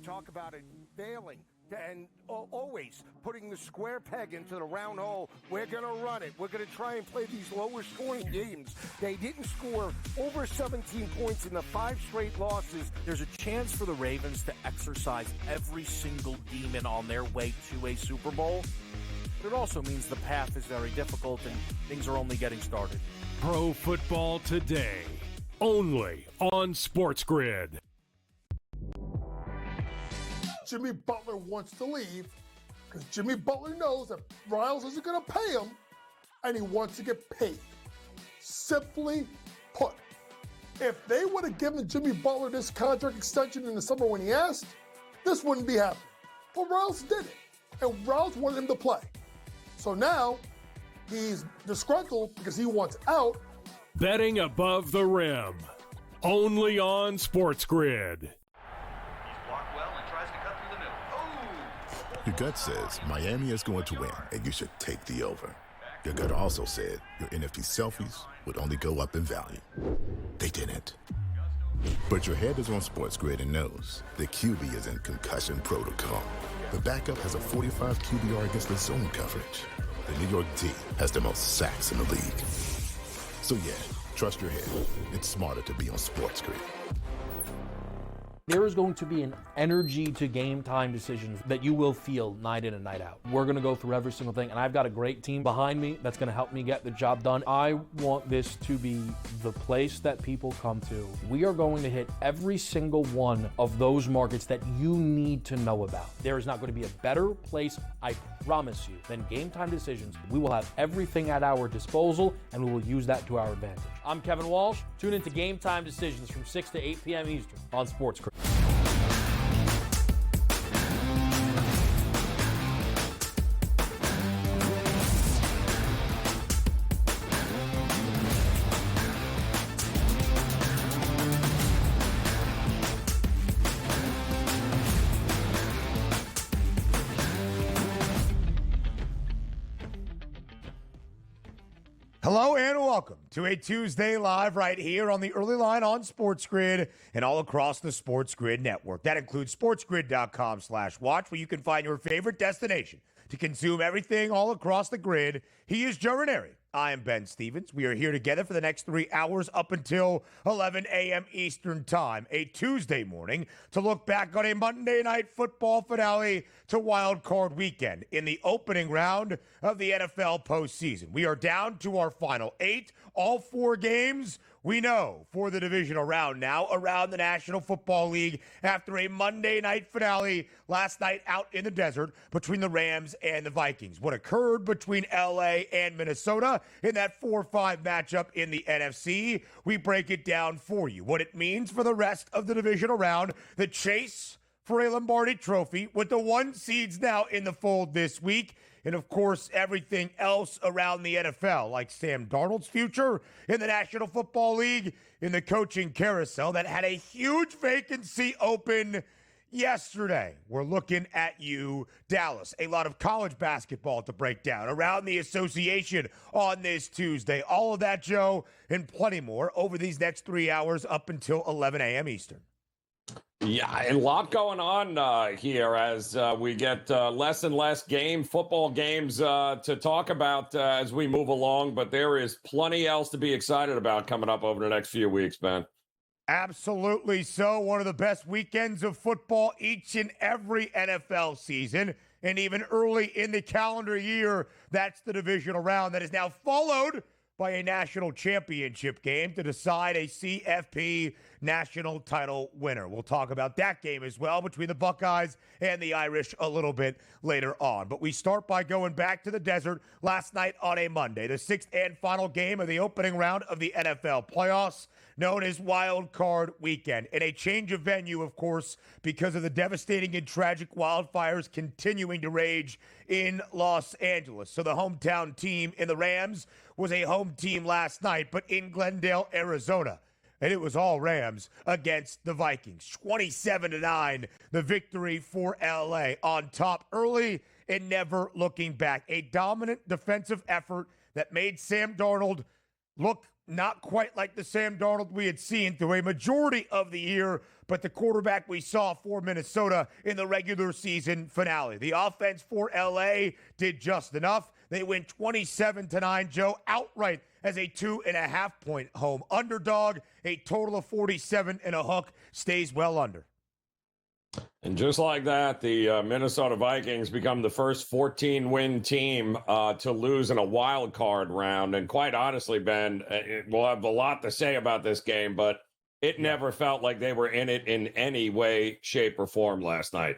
Talk about it failing and always putting the square peg into the round hole. We're going to run it. We're going to try and play these lower scoring games. They didn't score over 17 points in the 5 straight losses. There's a chance for the Ravens to exercise every single demon on their way to a Super Bowl. But it also means the path is very difficult and things are only getting started. Pro Football Today, only on SportsGrid. Jimmy Butler wants to leave because Jimmy Butler knows that Riles isn't going to pay him, and he wants to get paid. Simply put, if they would have given Jimmy Butler this contract extension in the summer when he asked, this wouldn't be happening. But Riles did it, and Riles wanted him to play. So now he's disgruntled because he wants out. Betting above the rim, only on SportsGrid. Your gut says Miami is going to win, and you should take the over. Your gut also said your NFT selfies would only go up in value. They didn't. But your head is on SportsGrid and knows the QB is in concussion protocol. The backup has a 45 QBR against the zone coverage. The New York D has the most sacks in the league. So yeah, trust your head. It's smarter to be on SportsGrid. There is going to be an energy to game time decisions that you will feel night in and night out. We're going to go through every single thing, and I've got a great team behind me that's going to help me get the job done. I want this to be the place that people come to. We are going to hit every single one of those markets that you need to know about. There is not going to be a better place, I promise you, than Game Time Decisions. We will have everything at our disposal, and we will use that to our advantage. I'm Kevin Walsh. Tune into Game Time Decisions from 6 to 8 p.m. Eastern on SportsGrid. Hello and welcome to a Tuesday Live right here on the Early Line on SportsGrid and all across the SportsGrid network. That includes sportsgrid.com/watch, where you can find your favorite destination to consume everything all across the grid. He is Joe Ranieri. I am Ben Stevens. We are here together for the next 3 hours up until 11 a.m. Eastern Time, a Tuesday morning, to look back on a Monday Night Football finale to Wild Card Weekend in the opening round of the NFL postseason. We are down to our final 8, all 4 games we know for the divisional round now around the National Football League after a Monday night finale last night out in the desert between the Rams and the Vikings. What occurred between LA and Minnesota in that 4-5 matchup in the NFC, we break it down for you. What it means for the rest of the divisional round, the chase for a Lombardi trophy with the 1 seeds now in the fold this week. And, of course, everything else around the NFL, like Sam Darnold's future in the National Football League, in the coaching carousel that had a huge vacancy open yesterday. We're looking at you, Dallas. A lot of college basketball to break down around the association on this Tuesday. All of that, Joe, and plenty more over these next 3 hours up until 11 a.m. Eastern. Yeah, a lot going on here as we get less and less football games to talk about as we move along. But there is plenty else to be excited about coming up over the next few weeks, man. Absolutely so. One of the best weekends of football each and every NFL season. And even early in the calendar year, that's the divisional round that is now followed by a national championship game to decide a CFP national title winner. We'll talk about that game as well between the Buckeyes and the Irish a little bit later on. But we start by going back to the desert last night on a Monday, the 6th and final game of the opening round of the NFL playoffs, known as Wild Card Weekend. And a change of venue, of course, because of the devastating and tragic wildfires continuing to rage in Los Angeles. So the hometown team in the Rams was a home team last night, but in Glendale, Arizona. And it was all Rams against the Vikings. 27-9, the victory for LA, on top early and never looking back. A dominant defensive effort that made Sam Darnold look not quite like the Sam Darnold we had seen through a majority of the year, but the quarterback we saw for Minnesota in the regular season finale. The offense for LA did just enough. They win 27-9, Joe, outright as a 2.5-point home underdog. A total of 47 and a hook, stays well under. And just like that, the Minnesota Vikings become the first 14-win team to lose in a wild card round. And quite honestly, Ben, we'll have a lot to say about this game, but it never felt like they were in it in any way, shape, or form last night.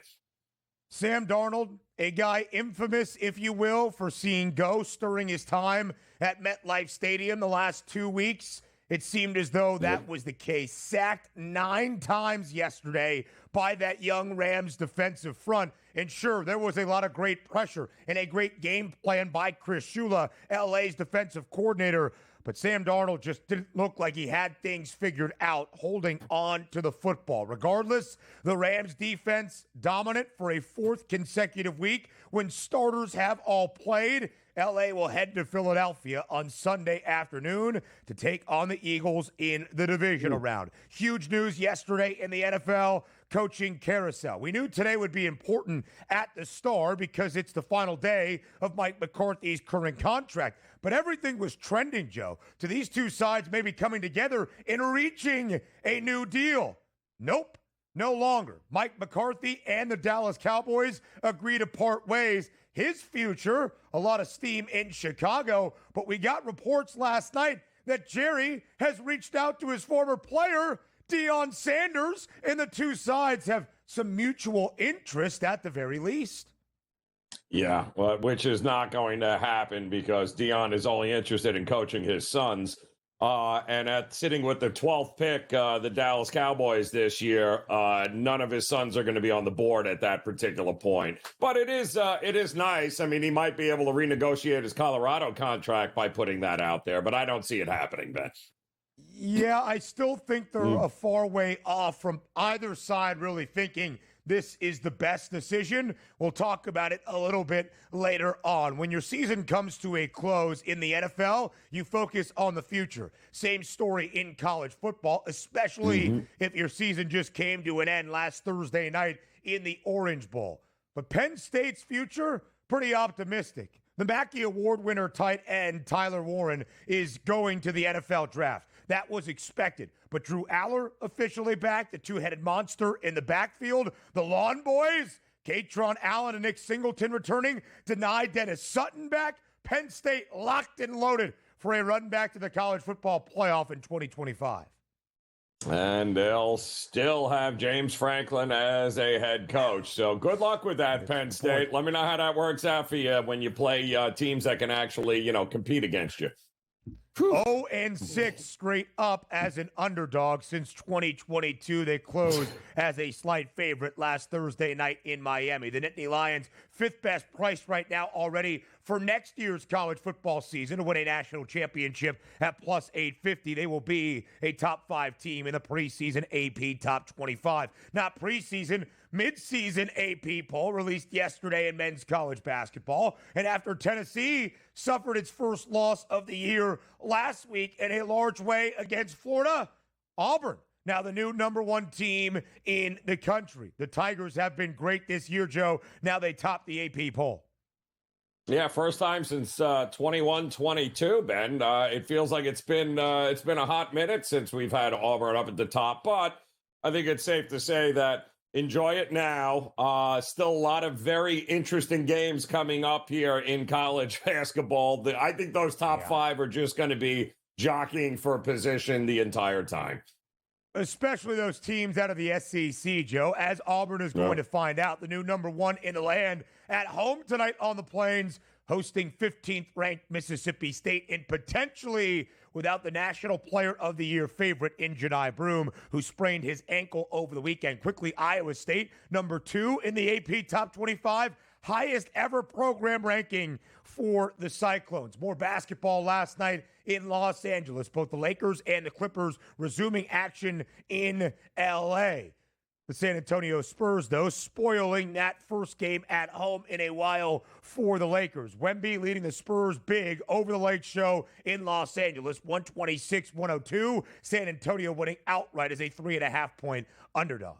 Sam Darnold, a guy infamous, if you will, for seeing ghosts during his time at MetLife Stadium the last 2 weeks. It seemed as though that was the case. Sacked 9 times yesterday by that young Rams defensive front. And sure, there was a lot of great pressure and a great game plan by Chris Shula, LA's defensive coordinator. But Sam Darnold just didn't look like he had things figured out, holding on to the football. Regardless, the Rams defense dominant for a 4th consecutive week. When starters have all played, LA will head to Philadelphia on Sunday afternoon to take on the Eagles in the divisional round. Huge news yesterday in the NFL coaching carousel. We knew today would be important at the Star because it's the final day of Mike McCarthy's current contract. But everything was trending, Joe, to these two sides maybe coming together and reaching a new deal. Nope, no longer. Mike McCarthy and the Dallas Cowboys agree to part ways. His future, a lot of steam in Chicago, but we got reports last night that Jerry has reached out to his former player, Deion Sanders, and the two sides have some mutual interest at the very least. Yeah, well, which is not going to happen because Deion is only interested in coaching his sons. And at sitting with the 12th pick, the Dallas Cowboys this year, none of his sons are going to be on the board at that particular point. But it is nice. I mean, he might be able to renegotiate his Colorado contract by putting that out there, but I don't see it happening, Ben. Yeah, I still think they're a far way off from either side really thinking this is the best decision. We'll talk about it a little bit later on. When your season comes to a close in the NFL, you focus on the future. Same story in college football, especially if your season just came to an end last Thursday night in the Orange Bowl. But Penn State's future, pretty optimistic. The Mackey Award winner tight end Tyler Warren is going to the NFL draft. That was expected. But Drew Aller officially back, the two-headed monster in the backfield. The Lawn Boys, Katron Allen and Nick Singleton returning. Denied Dennis Sutton back. Penn State locked and loaded for a run back to the college football playoff in 2025. And they'll still have James Franklin as a head coach. So good luck with that, Penn State. Let me know how that works out for you when you play teams that can actually, compete against you. 0-6 straight up as an underdog since 2022. They closed as a slight favorite last Thursday night in Miami. The Nittany Lions, 5th best price right now already for next year's college football season to win a national championship at plus 850. They will be a top 5 team in the preseason AP top 25. Not preseason, mid-season AP poll released yesterday in men's college basketball. And after Tennessee suffered its first loss of the year last week in a large way against Florida, Auburn, now the new number 1 team in the country. The Tigers have been great this year, Joe. Now they top the AP poll. Yeah, first time since 21-22, Ben. It feels like it's been a hot minute since we've had Auburn up at the top, but I think it's safe to say that enjoy it now. Still a lot of very interesting games coming up here in college basketball. I think those top 5 are just going to be jockeying for a position the entire time. Especially those teams out of the SEC, Joe, as Auburn is going to find out. The new number 1 in the land at home tonight on the Plains, hosting 15th-ranked Mississippi State and potentially without the National Player of the Year favorite in Jani Broome, who sprained his ankle over the weekend. Quickly, Iowa State, number 2 in the AP Top 25, highest ever program ranking for the Cyclones. More basketball last night in Los Angeles. Both the Lakers and the Clippers resuming action in L.A. The San Antonio Spurs, though, spoiling that first game at home in a while for the Lakers. Wemby leading the Spurs big over the Lake Show in Los Angeles, 126-102. San Antonio winning outright as a 3.5-point underdog.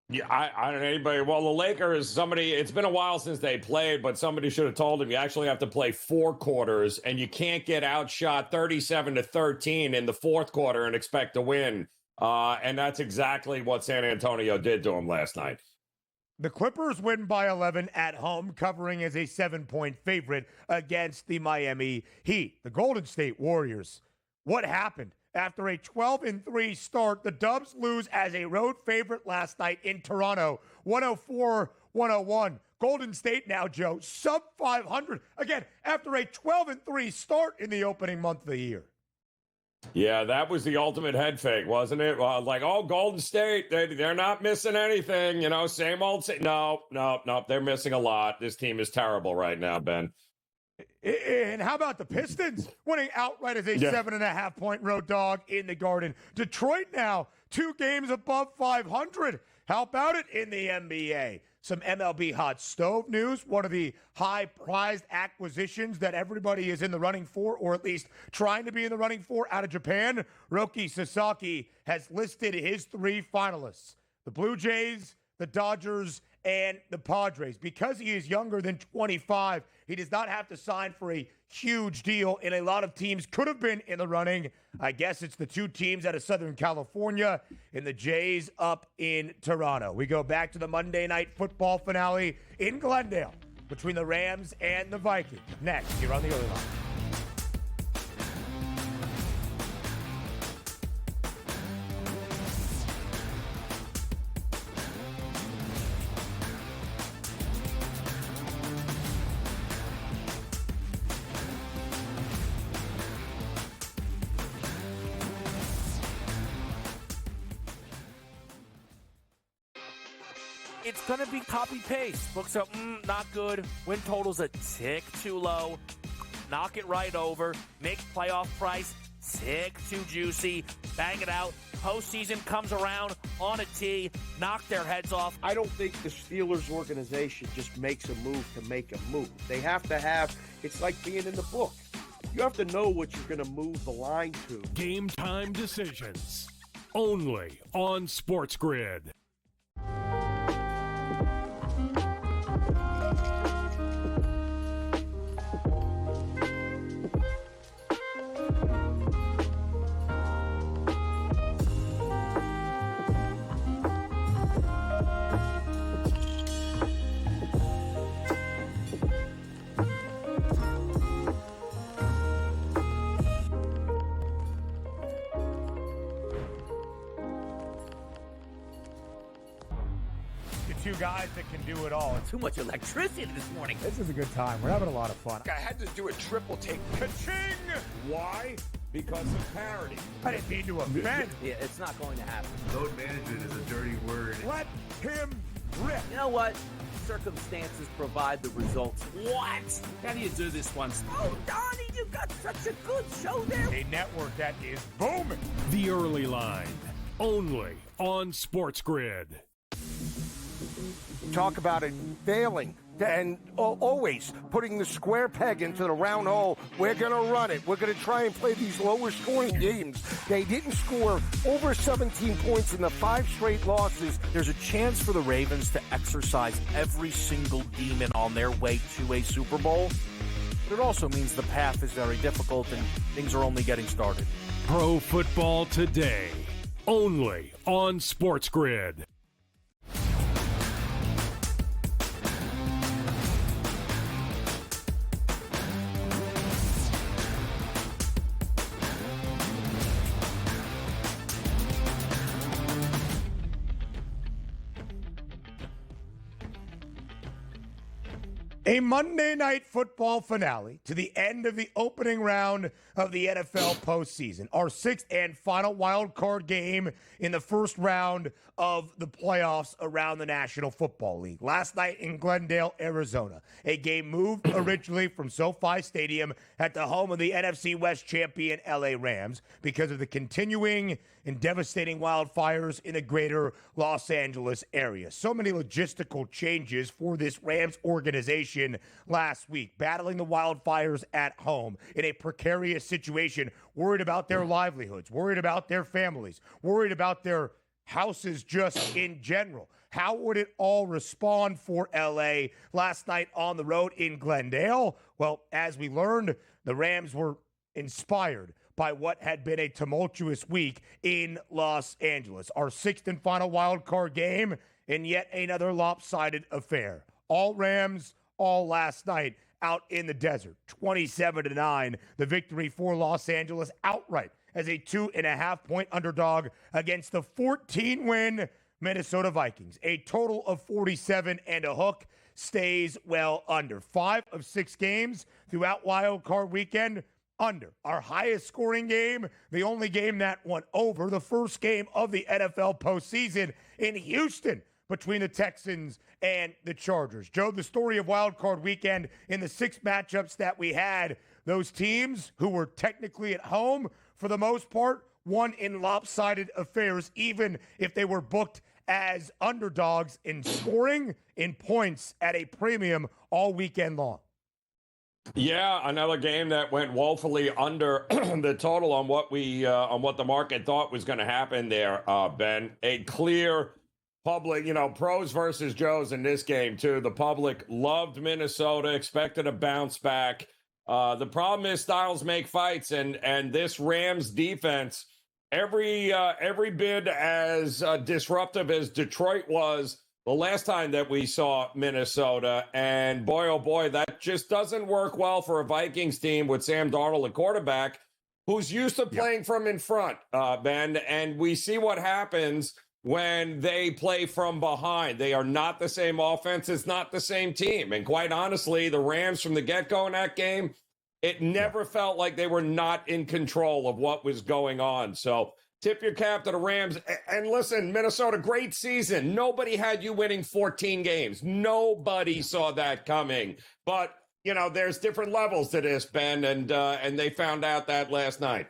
Yeah, I don't know anybody. Well, the Lakers, it's been a while since they played, but somebody should have told them you actually have to play 4 quarters, and you can't get outshot 37-13 in the fourth quarter and expect to win. And that's exactly what San Antonio did to him last night. The Clippers win by 11 at home, covering as a 7-point favorite against the Miami Heat. The Golden State Warriors. What happened? After a 12-3 start, the Dubs lose as a road favorite last night in Toronto, 104-101. Golden State now, Joe, sub 500. Again, after a 12-3 start in the opening month of the year. Yeah, that was the ultimate head fake, wasn't it? Golden State, they're not missing anything. Same old. No, they're missing a lot. This team is terrible right now, Ben. And how about the Pistons winning outright as a 7.5-point road dog in the Garden? Detroit now 2 games above 500. How about it in the NBA? Some MLB hot stove news. One of the high-prized acquisitions that everybody is in the running for, or at least trying to be in the running for, out of Japan. Roki Sasaki has listed his 3 finalists: the Blue Jays, the Dodgers, and the Padres. Because he is younger than 25, he does not have to sign for a huge deal, and a lot of teams could have been in the running. I guess it's the 2 teams out of Southern California and the Jays up in Toronto. We go back to the Monday Night Football finale in Glendale between the Rams and the Vikings. Next, here on the Early Line. It's going to be copy-paste. Books are, not good. Win total's a tick too low. Knock it right over. Make playoff price tick too juicy. Bang it out. Postseason comes around on a tee. Knock their heads off. I don't think the Steelers organization just makes a move to make a move. They have to have, it's like being in the book. You have to know what you're going to move the line to. Game time decisions. Only on SportsGrid. Two guys that can do it all. Too much electricity this morning. This is a good time. We're having a lot of fun. I had to do a triple take. Ka-ching! Why? Because of parity. I didn't mean to offend. Yeah, it's not going to happen. Load management is a dirty word. Let him rip. You know what? Circumstances provide the results. What? How do you do this once? Oh, Donnie, you got such a good show there. A network that is booming. The Early Line. Only on SportsGrid. Talk about it failing and always putting the square peg into the round hole. We're going to run it. We're going to try and play these lower scoring games. They didn't score over 17 points in the 5 straight losses. There's a chance for the Ravens to exercise every single demon on their way to a Super Bowl. But it also means the path is very difficult and things are only getting started. Pro Football Today. Only on SportsGrid. A Monday Night Football finale to the end of the opening round of the NFL postseason. Our sixth and final wild card game in the first round of the playoffs around the National Football League. Last night in Glendale, Arizona, a game moved originally from SoFi Stadium at the home of the NFC West champion LA Rams because of the continuing and devastating wildfires in the greater Los Angeles area. So many logistical changes for this Rams organization last week, battling the wildfires at home in a precarious situation, worried about their livelihoods, worried about their families, worried about their houses just in general. How would it all respond for LA last night on the road in Glendale? Well, as we learned, the Rams were inspired by what had been a tumultuous week in Los Angeles. Our sixth and final wild card game in yet another lopsided affair. All Rams, all last night out in the desert. 27-9, the victory for Los Angeles outright as a 2.5-point underdog against the 14-win Minnesota Vikings. A total of 47 and a hook stays well under. 5 of 6 games throughout wild card weekend under. Our highest scoring game, the only game that went over, the first game of the NFL postseason in Houston between the Texans and the Chargers. Joe, the story of wild card weekend in the 6 matchups that we had, those teams who were technically at home for the most part won in lopsided affairs, even if they were booked as underdogs in scoring, in points at a premium all weekend long. Yeah, another game that went woefully under the total on what the market thought was going to happen there, Ben. A clear public, pros versus Joes in this game too. The public loved Minnesota, expected a bounce back. The problem is styles make fights, and this Rams defense, every bit as disruptive as Detroit was the last time that we saw Minnesota, and boy, oh boy, that just doesn't work well for a Vikings team with Sam Darnold, a quarterback, who's used to playing from in front, Ben, and we see what happens when they play from behind. They are not the same offense. It's not the same team. And quite honestly, the Rams from the get-go in that game, it never felt like they were not in control of what was going on. So tip your cap to the Rams. And listen, Minnesota, great season. Nobody had you winning 14 games. Nobody saw that coming. But, there's different levels to this, Ben, and they found out that last night.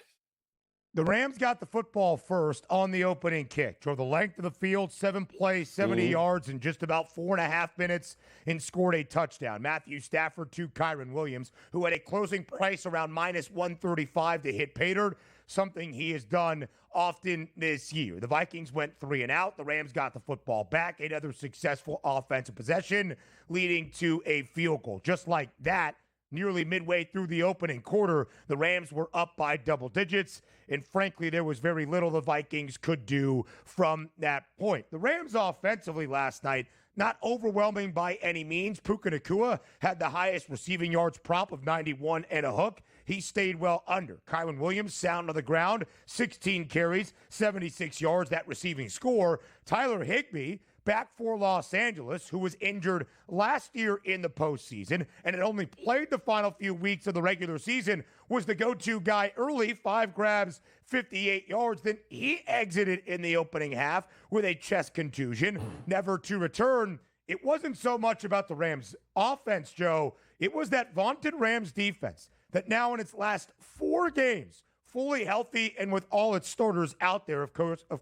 The Rams got the football first on the opening kick. Drove the length of the field, 7 plays, 70 yards in just about 4.5 minutes, and scored a touchdown. Matthew Stafford to Kyron Williams, who had a closing price around minus 135 to hit pay dirt, something he has done often this year. The Vikings went 3 and out. The Rams got the football back. Another successful offensive possession, leading to a field goal. Just like that, nearly midway through the opening quarter, the Rams were up by double digits, and frankly, there was very little the Vikings could do from that point. The Rams offensively last night, not overwhelming by any means. Puka Nacua had the highest receiving yards prop of 91 and a hook. He stayed well under. Kyron Williams, sound on the ground, 16 carries, 76 yards, that receiving score. Tyler Higbee, back for Los Angeles, who was injured last year in the postseason and had only played the final few weeks of the regular season, was the go-to guy early, 5 grabs, 58 yards. Then he exited in the opening half with a chest contusion, never to return. It wasn't so much about the Rams' offense, Joe. It was that vaunted Rams defense that now in its last 4 games, fully healthy and with all its starters out there. Of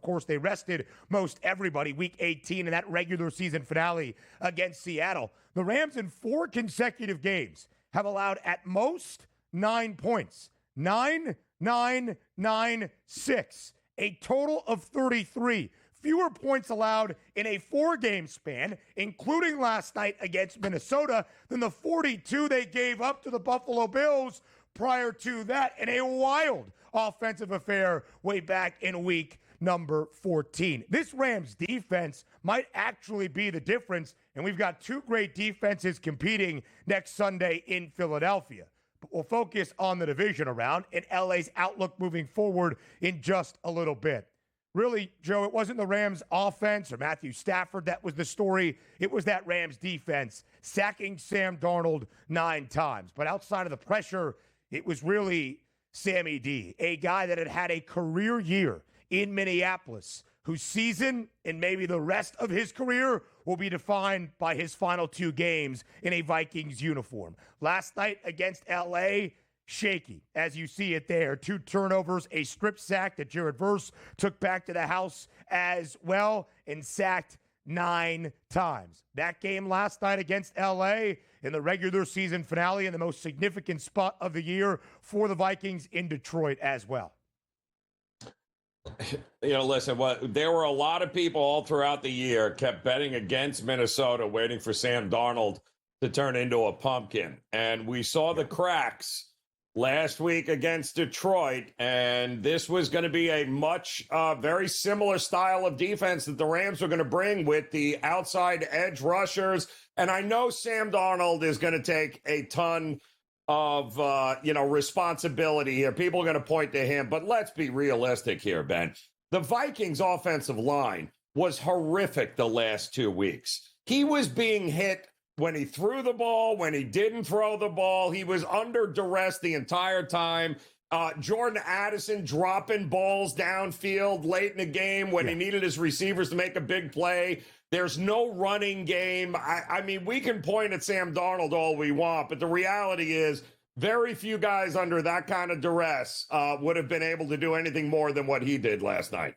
course, they rested most everybody week 18 in that regular season finale against Seattle. The Rams in 4 consecutive games have allowed at most 9 points. 9, 9, 9, 6. A total of 33. Fewer points allowed in a 4-game span, including last night against Minnesota, than the 42 they gave up to the Buffalo Bills prior to that, in a wild offensive affair way back in week number 14. This Rams defense might actually be the difference, and we've got 2 great defenses competing next Sunday in Philadelphia. But we'll focus on the division round and LA's outlook moving forward in just a little bit. really, Joe, it wasn't the Rams offense or Matthew Stafford that was the story. It was that Rams defense sacking Sam Darnold 9 times. But outside of the pressure, it was really Sammy D, a guy that had had a career year in Minneapolis, whose season and maybe the rest of his career will be defined by his final 2 games in a Vikings uniform. Last night against L.A., shaky, as you see it there. 2 turnovers, a strip sack that Jared Verse took back to the house as well, and sacked 9 times. That game last night against L.A. in the regular season finale and the most significant spot of the year for the Vikings in Detroit as well. Listen, there were a lot of people all throughout the year kept betting against Minnesota, waiting for Sam Darnold to turn into a pumpkin. And we saw the cracks last week against Detroit, and this was going to be a very similar style of defense that the Rams were going to bring with the outside edge rushers. And I know Sam Darnold is going to take a ton of, responsibility here. People are going to point to him, but let's be realistic here, Ben. The Vikings offensive line was horrific the last 2 weeks. He was being hit when he threw the ball, when he didn't throw the ball. He was under duress the entire time. Jordan Addison dropping balls downfield late in the game when he needed his receivers to make a big play. There's no running game. I mean, we can point at Sam Darnold all we want, but the reality is very few guys under that kind of duress would have been able to do anything more than what he did last night.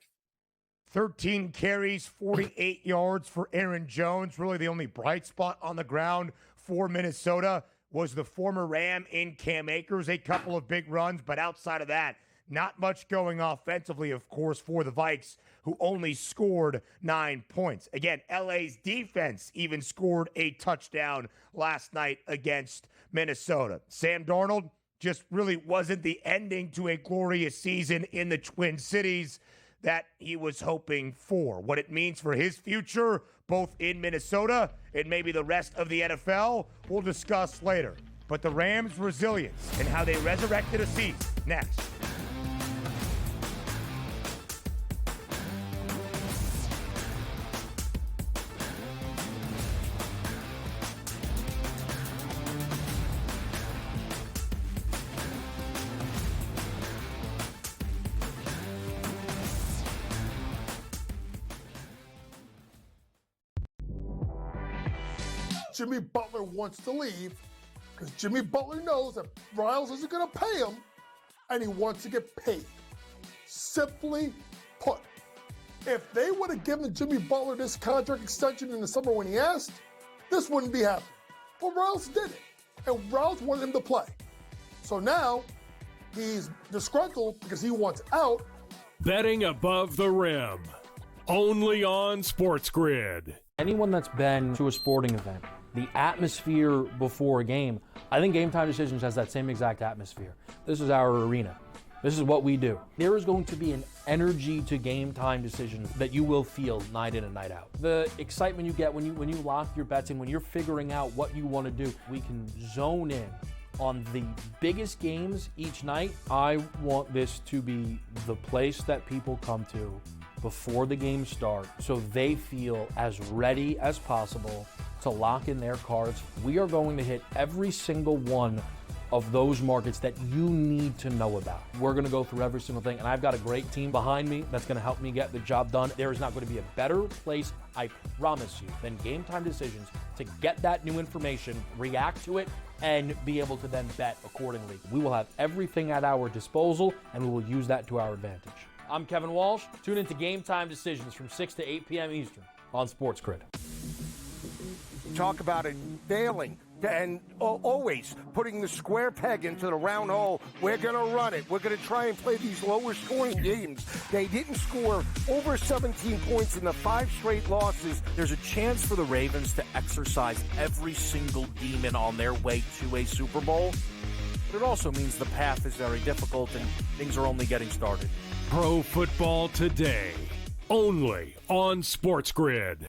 13 carries, 48 yards for Aaron Jones. Really the only bright spot on the ground for Minnesota was the former Ram in Cam Akers. A couple of big runs, but outside of that, not much going offensively, of course, for the Vikes, who only scored 9 points. Again, LA's defense even scored a touchdown last night against Minnesota. Sam Darnold just really wasn't the ending to a glorious season in the Twin Cities that he was hoping for. What it means for his future, both in Minnesota and maybe the rest of the NFL, we'll discuss later. But the Rams' resilience and how they resurrected a season, next. Jimmy Butler wants to leave because Jimmy Butler knows that Riles isn't going to pay him, and he wants to get paid. Simply put, if they would have given Jimmy Butler this contract extension in the summer when he asked, this wouldn't be happening. But Riles did it, and Riles wanted him to play. So now he's disgruntled because he wants out. Betting above the rim, only on SportsGrid. Anyone that's been to a sporting event, the atmosphere before a game, I think Game Time Decisions has that same exact atmosphere. This is our arena. This is what we do. There is going to be an energy to Game Time Decisions that you will feel night in and night out. The excitement you get when you lock your bets in, when you're figuring out what you want to do, we can zone in on the biggest games each night. I want this to be the place that people come to before the games start so they feel as ready as possible to lock in their cards. We are going to hit every single one of those markets that you need to know about. We're going to go through every single thing, and I've got a great team behind me that's going to help me get the job done. There is not going to be a better place, I promise you, than Game Time Decisions to get that new information, react to it, and be able to then bet accordingly. We will have everything at our disposal, and we will use that to our advantage. I'm Kevin Walsh. Tune into Game Time Decisions from 6 to 8 p.m. Eastern on SportsGrid. Talk about it failing and always putting the square peg into the round hole. We're going to run it. We're going to try and play these lower scoring games. They didn't score over 17 points in the 5 straight losses. There's a chance for the Ravens to exercise every single demon on their way to a Super Bowl. But it also means the path is very difficult and things are only getting started. Pro Football Today, only on SportsGrid.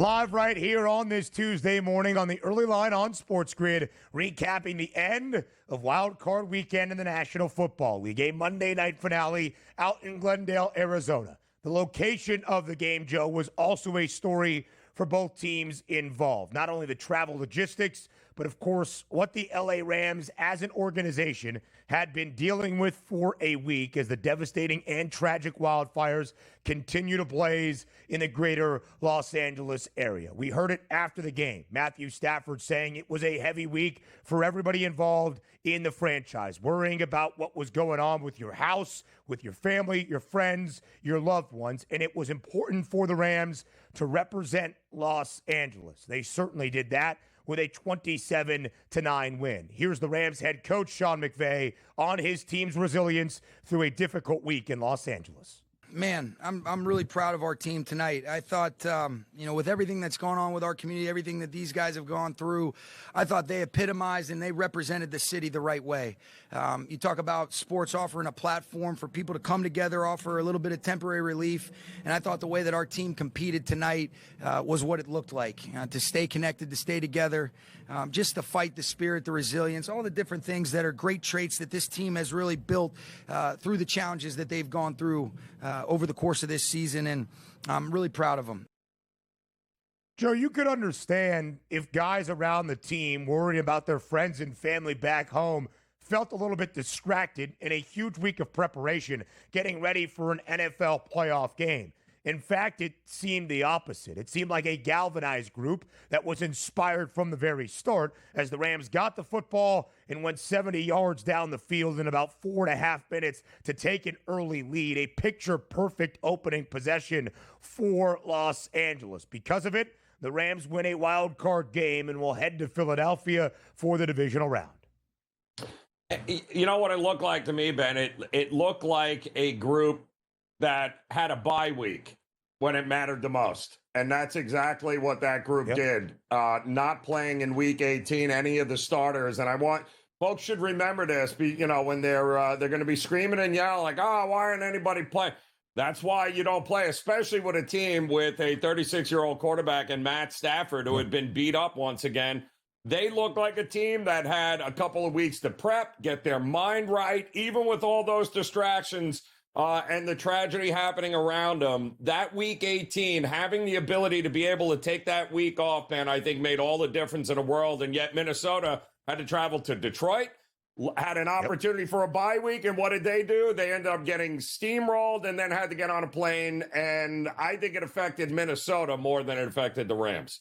Live right here on this Tuesday morning on the early line on SportsGrid, recapping the end of Wild Card Weekend in the National Football League, a Monday night finale out in Glendale, Arizona. The location of the game, Joe, was also a story for both teams involved. Not only the travel logistics, but of course, what the LA Rams as an organization had been dealing with for a week as the devastating and tragic wildfires continue to blaze in the greater Los Angeles area. We heard it after the game. Matthew Stafford saying it was a heavy week for everybody involved in the franchise, worrying about what was going on with your house, with your family, your friends, your loved ones. And it was important for the Rams to represent Los Angeles. They certainly did that with a 27-9 win. Here's the Rams head coach, Sean McVay, on his team's resilience through a difficult week in Los Angeles. Man, I'm really proud of our team tonight. I thought, with everything that's gone on with our community, everything that these guys have gone through, I thought they epitomized and they represented the city the right way. You talk about sports offering a platform for people to come together, offer a little bit of temporary relief, and I thought the way that our team competed tonight was what it looked like, to stay connected, to stay together, just to fight the spirit, the resilience, all the different things that are great traits that this team has really built through the challenges that they've gone through over the course of this season, and I'm really proud of them. Joe, you could understand if guys around the team worrying about their friends and family back home felt a little bit distracted in a huge week of preparation, getting ready for an NFL playoff game. In fact, it seemed the opposite. It seemed like a galvanized group that was inspired from the very start as the Rams got the football and went 70 yards down the field in about 4.5 minutes to take an early lead, a picture-perfect opening possession for Los Angeles. Because of it, the Rams win a wild card game and will head to Philadelphia for the divisional round. You know what it looked like to me, Ben? It looked like a group that had a bye week when it mattered the most. And that's exactly what that group did. Not playing in week 18, any of the starters. And I want folks should remember this, when they're going to be screaming and yelling like, oh, why aren't anybody playing? That's why you don't play, especially with a team with a 36-year-old quarterback and Matt Stafford, who had been beat up once again. They looked like a team that had a couple of weeks to prep, get their mind right, even with all those distractions and the tragedy happening around them. That week 18, having the ability to be able to take that week off, man, I think made all the difference in the world. And yet Minnesota had to travel to Detroit, had an opportunity for a bye week, and what did they do? They ended up getting steamrolled and then had to get on a plane, and I think it affected Minnesota more than it affected the Rams.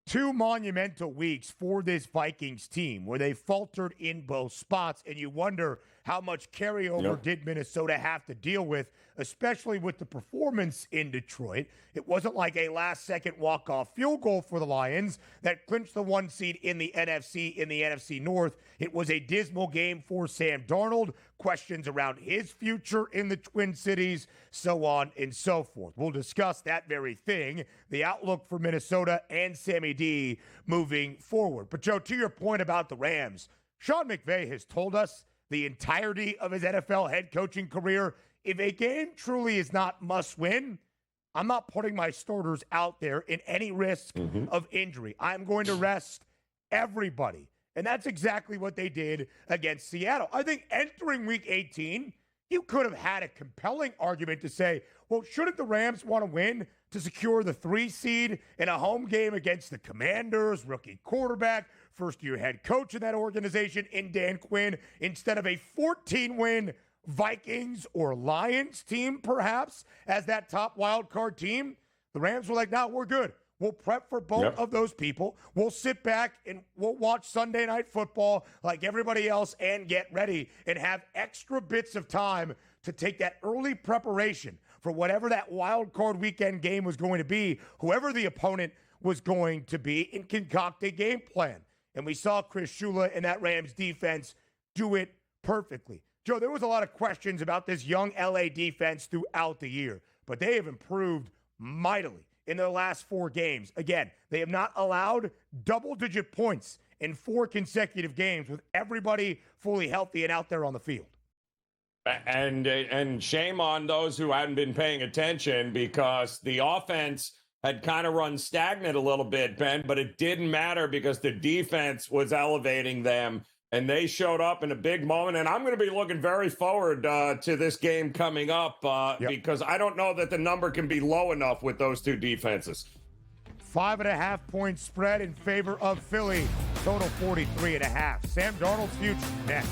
2 monumental weeks for this Vikings team where they faltered in both spots, and you wonder how much carryover did Minnesota have to deal with, especially with the performance in Detroit. It wasn't like a last-second walk-off field goal for the Lions that clinched the 1 seed in the NFC North. It was a dismal game for Sam Darnold, questions around his future in the Twin Cities, so on and so forth. We'll discuss that very thing, the outlook for Minnesota and Sammy D moving forward. But, Joe, to your point about the Rams, Sean McVay has told us the entirety of his NFL head coaching career, if a game truly is not must win, I'm not putting my starters out there in any risk of injury. I'm going to rest everybody. And that's exactly what they did against Seattle. I think entering week 18, you could have had a compelling argument to say, well, shouldn't the Rams want to win to secure the 3 seed in a home game against the Commanders, rookie quarterback, first-year head coach in that organization in Dan Quinn, instead of a 14-win Vikings or Lions team, perhaps, as that top wild card team? The Rams were like, no, we're good. We'll prep for both of those people. We'll sit back and we'll watch Sunday Night Football like everybody else and get ready and have extra bits of time to take that early preparation for whatever that wild card weekend game was going to be, whoever the opponent was going to be, and concoct a game plan. And we saw Chris Shula and that Rams defense do it perfectly. Joe, there was a lot of questions about this young LA defense throughout the year, but they have improved mightily in their last 4 games. Again, they have not allowed double-digit points in 4 consecutive games with everybody fully healthy and out there on the field. And shame on those who hadn't been paying attention, because the offense had kind of run stagnant a little bit, Ben, but it didn't matter because the defense was elevating them, and they showed up in a big moment. And I'm going to be looking very forward to this game coming up because I don't know that the number can be low enough with those two defenses. 5.5-point spread in favor of Philly. Total 43.5. Sam Darnold's future next.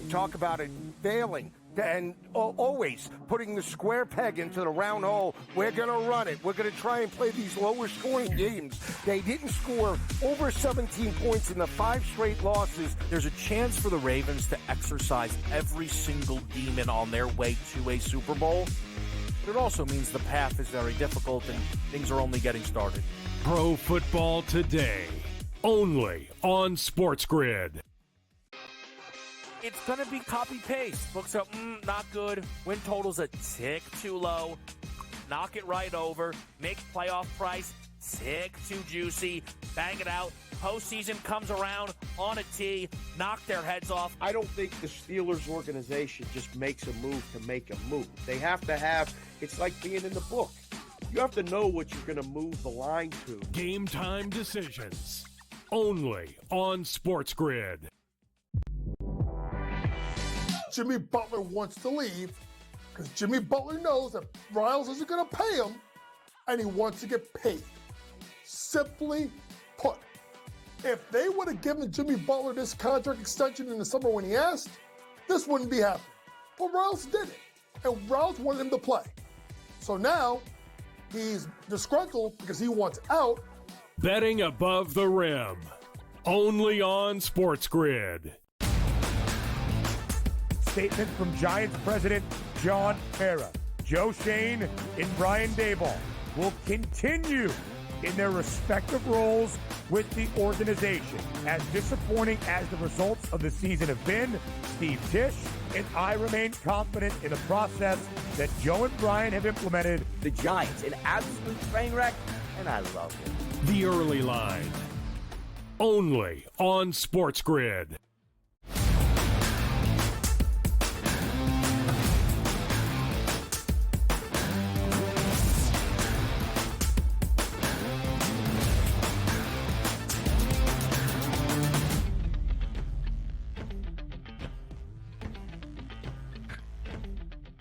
Talk about it failing and always putting the square peg into the round hole. We're going to run it. We're going to try and play these lower scoring games. They didn't score over 17 points in the 5 straight losses. There's a chance for the Ravens to exercise every single demon on their way to a Super Bowl. But it also means the path is very difficult and things are only getting started. Pro Football Today, only on SportsGrid. It's going to be copy-paste. Books up, not good. Win total's a tick too low. Knock it right over. Make playoff price tick too juicy. Bang it out. Postseason comes around on a tee. Knock their heads off. I don't think the Steelers organization just makes a move to make a move. They have to have, it's like being in the book. You have to know what you're going to move the line to. Game time decisions, only on SportsGrid. Jimmy Butler wants to leave because Jimmy Butler knows that Riles isn't going to pay him, and he wants to get paid. Simply put, if they would have given Jimmy Butler this contract extension in the summer when he asked, this wouldn't be happening. But Riles did it, and Riles wanted him to play. So now he's disgruntled because he wants out. Betting above the rim, only on SportsGrid. Statement from Giants president John Mara. Joe Shane and Brian Daboll will continue in their respective roles with the organization. As disappointing as the results of the season have been, Steve Tisch and I remain confident in the process that Joe and Brian have implemented. The Giants, an absolute train wreck, and I love it. The Early Line, only on SportsGrid.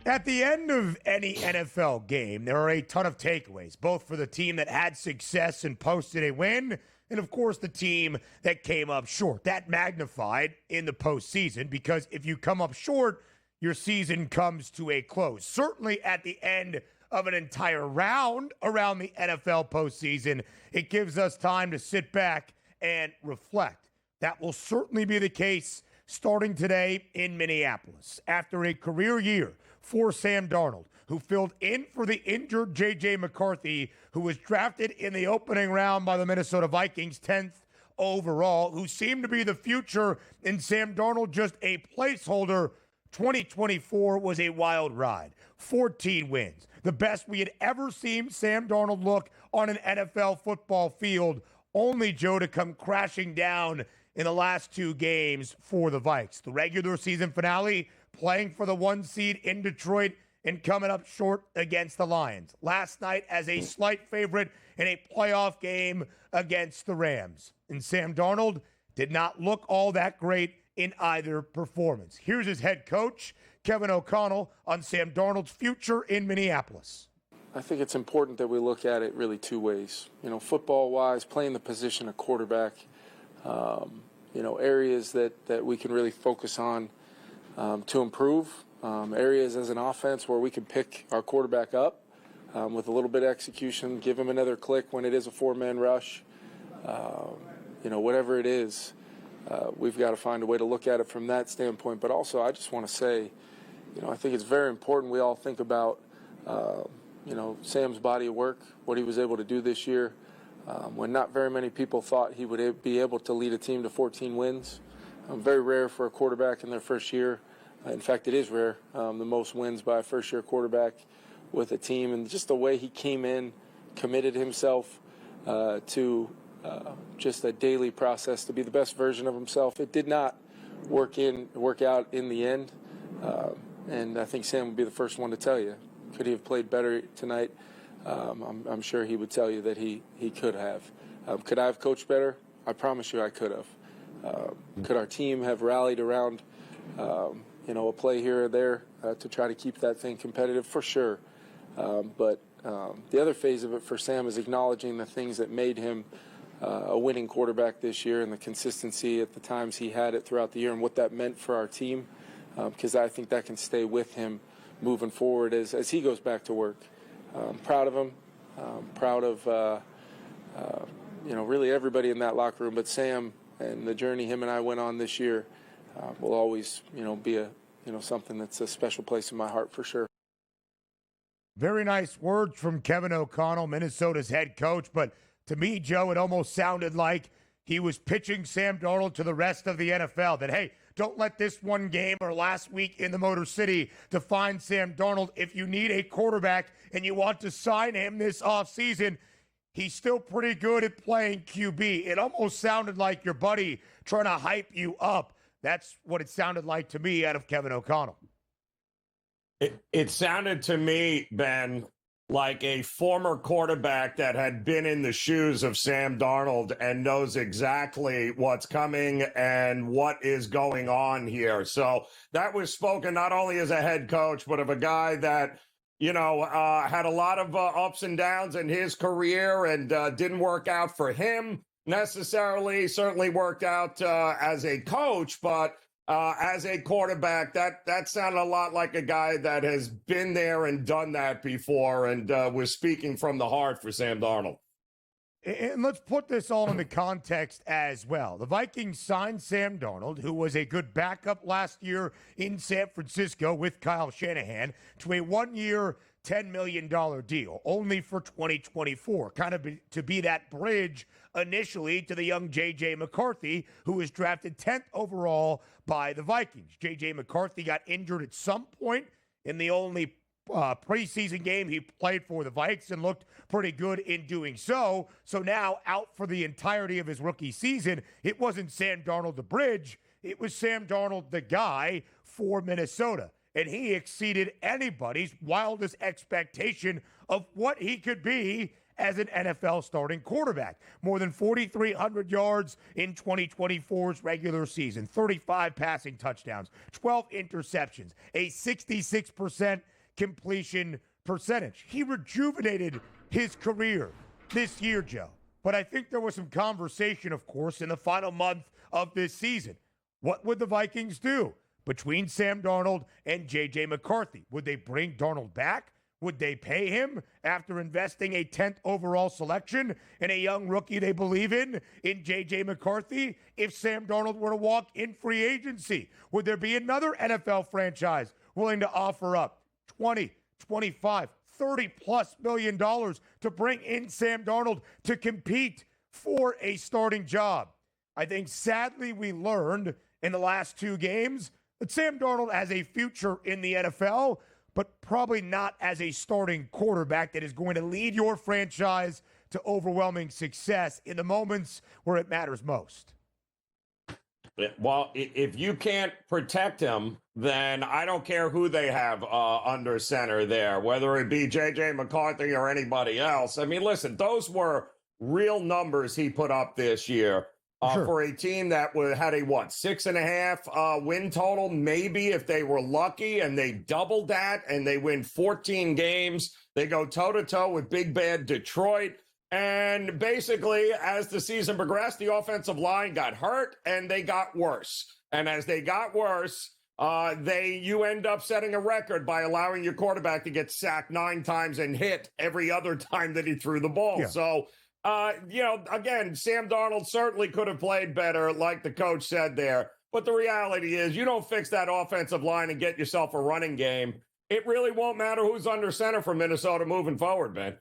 At the end of any NFL game, there are a ton of takeaways, both for the team that had success and posted a win, and of course the team that came up short. That magnified in the postseason, because if you come up short, your season comes to a close. Certainly at the end of an entire round around the NFL postseason, it gives us time to sit back and reflect. That will certainly be the case starting today in Minneapolis. After a career year for Sam Darnold, who filled in for the injured J.J. McCarthy, who was drafted in the opening round by the Minnesota Vikings, 10th overall, who seemed to be the future, and Sam Darnold just a placeholder. 2024 was a wild ride. 14 wins. The best we had ever seen Sam Darnold look on an NFL football field, only, Joe, to come crashing down in the last 2 games for the Vikes. The regular season finale, playing for the 1 seed in Detroit and coming up short against the Lions. Last night as a slight favorite in a playoff game against the Rams. And Sam Darnold did not look all that great in either performance. Here's his head coach, Kevin O'Connell, on Sam Darnold's future in Minneapolis. I think it's important that we look at it really 2 ways. Football-wise, playing the position of quarterback, areas that we can really focus on to improve, areas as an offense where we can pick our quarterback up with a little bit of execution, give him another click when it is a 4-man rush, whatever it is. We've got to find a way to look at it from that standpoint. But also, I just want to say, I think it's very important we all think about, Sam's body of work, what he was able to do this year, when not very many people thought he would be able to lead a team to 14 wins. Very rare for a quarterback in their first year. In fact, it is rare, the most wins by a first-year quarterback with a team. And just the way he came in, committed himself to just a daily process to be the best version of himself. It did not work out in the end. And I think Sam would be the first one to tell you. Could he have played better tonight? I'm sure he would tell you that he could have. Could I have coached better? I promise you I could have. Could our team have rallied around, a play here or there to try to keep that thing competitive? For sure. But the other phase of it for Sam is acknowledging the things that made him a winning quarterback this year and the consistency at the times he had it throughout the year and what that meant for our team. Because I think that can stay with him moving forward as he goes back to work. Proud of him. Proud of, really everybody in that locker room. But Sam and the journey him and I went on this year will always, be something that's a special place in my heart for sure. Very nice words from Kevin O'Connell, Minnesota's head coach. But to me, Joe, it almost sounded like he was pitching Sam Darnold to the rest of the NFL. That, hey, don't let this one game or last week in the Motor City define Sam Darnold. If you need a quarterback and you want to sign him this offseason, he's still pretty good at playing QB. It almost sounded like your buddy trying to hype you up. That's what it sounded like to me out of Kevin O'Connell. It sounded to me, Ben, like a former quarterback that had been in the shoes of Sam Darnold and knows exactly what's coming and what is going on here. So that was spoken not only as a head coach, but of a guy that, had a lot of ups and downs in his career and didn't work out for him necessarily. Certainly worked out as a coach, but as a quarterback, that sounded a lot like a guy that has been there and done that before and was speaking from the heart for Sam Darnold. And let's put this all into context as well. The Vikings signed Sam Darnold, who was a good backup last year in San Francisco with Kyle Shanahan, to a 1-year, $10 million deal, only for 2024, to be that bridge initially to the young J.J. McCarthy, who was drafted 10th overall by the Vikings. J.J. McCarthy got injured at some point in the only preseason game he played for the Vikes and looked pretty good in doing so. So now out for the entirety of his rookie season, it wasn't Sam Darnold the bridge, it was Sam Darnold the guy for Minnesota. And he exceeded anybody's wildest expectation of what he could be as an NFL starting quarterback. More than 4,300 yards in 2024's regular season, 35 passing touchdowns, 12 interceptions, a 66% completion percentage. He rejuvenated his career this year, Joe. But I think there was some conversation, of course, in the final month of this season. What would the Vikings do between Sam Darnold and J.J. McCarthy? Would they bring Darnold back? Would they pay him after investing a 10th overall selection in a young rookie they believe in J.J. McCarthy? If Sam Darnold were to walk in free agency, would there be another NFL franchise willing to offer up 20, 25, 30+ million dollars to bring in Sam Darnold to compete for a starting job? I think sadly we learned in the last 2 games that Sam Darnold has a future in the NFL, but probably not as a starting quarterback that is going to lead your franchise to overwhelming success in the moments where it matters most. Well, if you can't protect him, then I don't care who they have under center there, whether it be J.J. McCarthy or anybody else. I mean, listen, those were real numbers he put up this year. Sure. For a team that had a 6.5 win total, maybe if they were lucky, and they doubled that and they win 14 games. They go toe-to-toe with big bad Detroit. And basically, as the season progressed, the offensive line got hurt and they got worse. And as they got worse, you end up setting a record by allowing your quarterback to get sacked 9 times and hit every other time that he threw the ball. Yeah. So, again, Sam Darnold certainly could have played better, like the coach said there. But the reality is, you don't fix that offensive line and get yourself a running game, it really won't matter who's under center for Minnesota moving forward, man.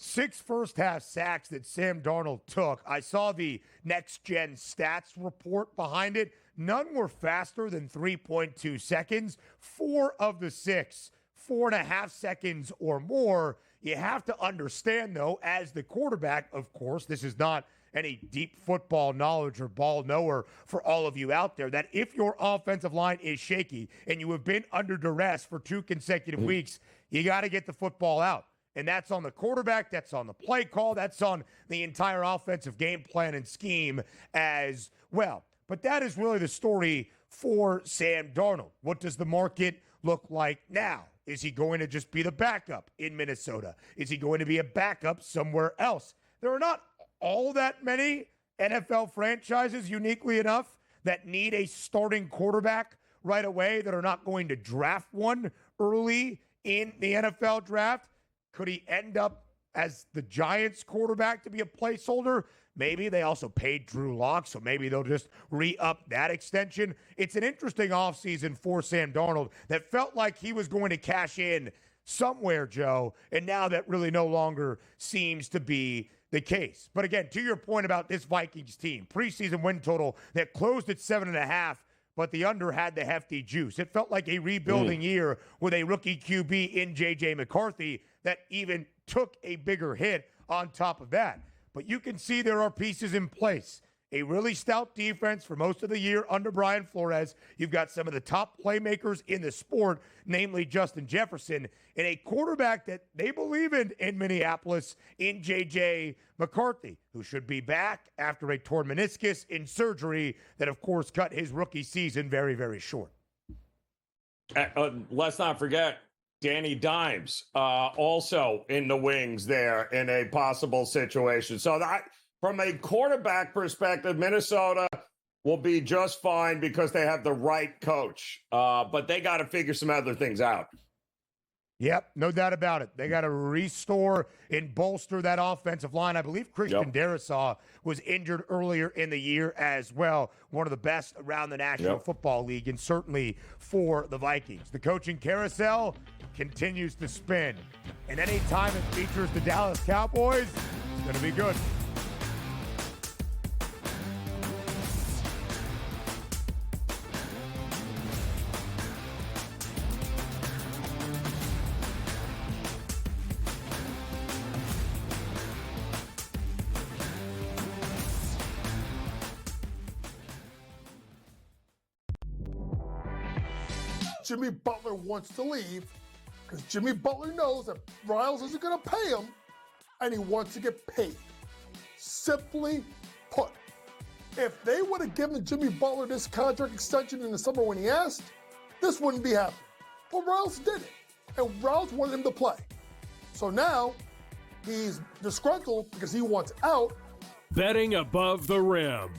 6 first-half sacks that Sam Darnold took. I saw the next-gen stats report behind it. None were faster than 3.2 seconds. 4 of the 6, 4.5 seconds or more. You have to understand, though, as the quarterback, of course, this is not any deep football knowledge or ball knower for all of you out there, that if your offensive line is shaky and you have been under duress for 2 consecutive weeks, you got to get the football out. And that's on the quarterback, that's on the play call, that's on the entire offensive game plan and scheme as well. But that is really the story for Sam Darnold. What does the market look like now? Is he going to just be the backup in Minnesota? Is he going to be a backup somewhere else? There are not all that many NFL franchises, uniquely enough, that need a starting quarterback right away, that are not going to draft one early in the NFL draft. Could he end up as the Giants quarterback to be a placeholder? Maybe. They also paid Drew Lock, so maybe they'll just re-up that extension. It's an interesting offseason for Sam Darnold that felt like he was going to cash in somewhere, Joe, and now that really no longer seems to be the case. But again, to your point about this Vikings team, preseason win total that closed at 7.5, but the under had the hefty juice. It felt like a rebuilding year with a rookie QB in J.J. McCarthy that even took a bigger hit on top of that. But you can see there are pieces in place. A really stout defense for most of the year under Brian Flores. You've got some of the top playmakers in the sport, namely Justin Jefferson, and a quarterback that they believe in Minneapolis in J.J. McCarthy, who should be back after a torn meniscus in surgery that, of course, cut his rookie season very, very short. Let's not forget Danny Dimes, also in the wings there in a possible situation. So that, from a quarterback perspective, Minnesota will be just fine because they have the right coach. But they got to figure some other things out. Yep, no doubt about it. They got to restore and bolster that offensive line. I believe Christian Darrisaw was injured earlier in the year as well. One of the best around the National Football League, and certainly for the Vikings. The coaching carousel continues to spin. And any time it features the Dallas Cowboys, it's going to be good. Jimmy Butler wants to leave because Jimmy Butler knows that Riles isn't going to pay him, and he wants to get paid. Simply put, if they would have given Jimmy Butler this contract extension in the summer when he asked, this wouldn't be happening. But Riles did it, and Riles wanted him to play. So now he's disgruntled because he wants out. Betting above the rim,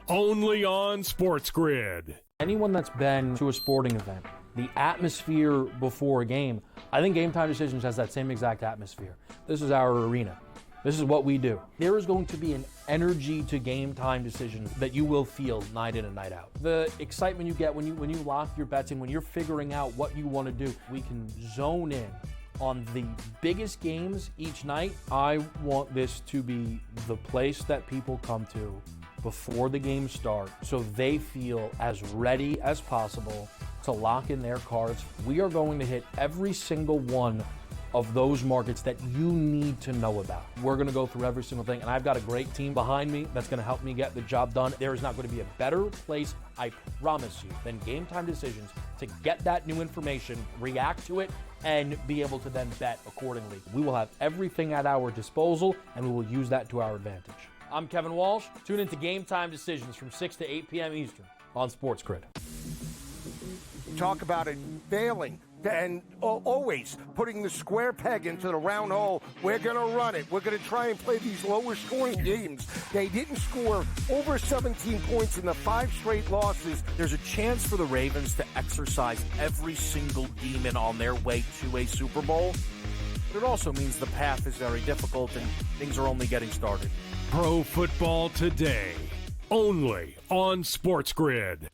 only on SportsGrid. Anyone that's been to a sporting event, the atmosphere before a game, I think Game Time Decisions has that same exact atmosphere. This is our arena. This is what we do. There is going to be an energy to Game Time Decisions that you will feel night in and night out. The excitement you get when you lock your bets in, when you're figuring out what you want to do, we can zone in on the biggest games each night. I want this to be the place that people come to before the games start so they feel as ready as possible to lock in their cards. We are going to hit every single one of those markets that you need to know about. We're going to go through every single thing, and I've got a great team behind me that's going to help me get the job done. There is not going to be a better place, I promise you, than Game Time Decisions to get that new information, react to it, and be able to then bet accordingly. We will have everything at our disposal, and we will use that to our advantage. I'm Kevin Walsh. Tune into Game Time Decisions from 6 to 8 p.m. Eastern on SportsGrid. Talk about it failing and always putting the square peg into the round hole. We're going to run it. We're going to try and play these lower scoring games. They didn't score over 17 points in the 5 straight losses. There's a chance for the Ravens to exercise every single demon on their way to a Super Bowl. But it also means the path is very difficult and things are only getting started. Pro Football Today, only on SportsGrid.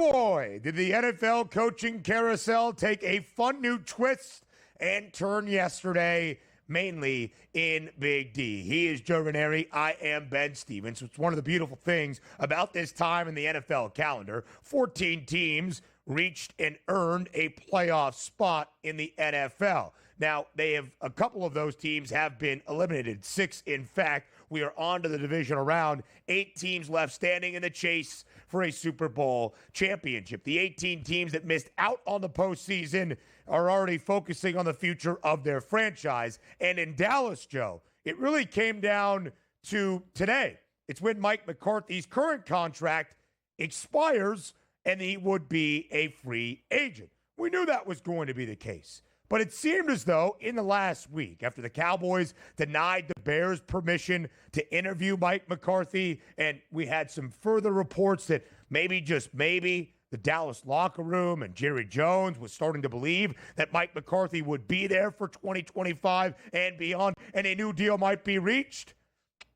boy, did the NFL coaching carousel take a fun new twist and turn yesterday, mainly in Big D. He is Joe Ranieri. I am Ben Stevens. It's one of the beautiful things about this time in the NFL calendar. 14 teams reached and earned a playoff spot in the NFL. Now, a couple of those teams have been eliminated. 6, in fact. We are on to the divisional round. 8 teams left standing in the chase for a Super Bowl championship. The 18 teams that missed out on the postseason are already focusing on the future of their franchise. And in Dallas, Joe, it really came down to today. It's when Mike McCarthy's current contract expires and he would be a free agent. We knew that was going to be the case. But it seemed as though in the last week, after the Cowboys denied the Bears permission to interview Mike McCarthy, and we had some further reports that maybe, just maybe, the Dallas locker room and Jerry Jones was starting to believe that Mike McCarthy would be there for 2025 and beyond, and a new deal might be reached.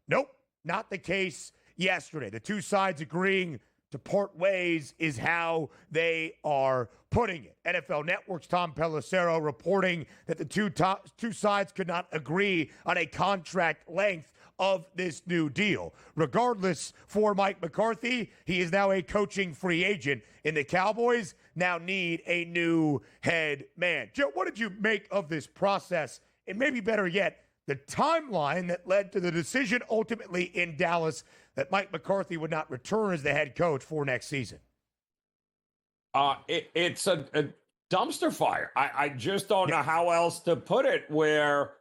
Nope, not the case yesterday. The two sides agreeing to part ways is how they are putting it. NFL Network's Tom Pelissero reporting that the two sides could not agree on a contract length of this new deal. Regardless, for Mike McCarthy, he is now a coaching free agent, and the Cowboys now need a new head man. Joe, what did you make of this process? And maybe better yet, the timeline that led to the decision ultimately in Dallas that Mike McCarthy would not return as the head coach for next season? It's a dumpster fire. I just don't know how else to put it, where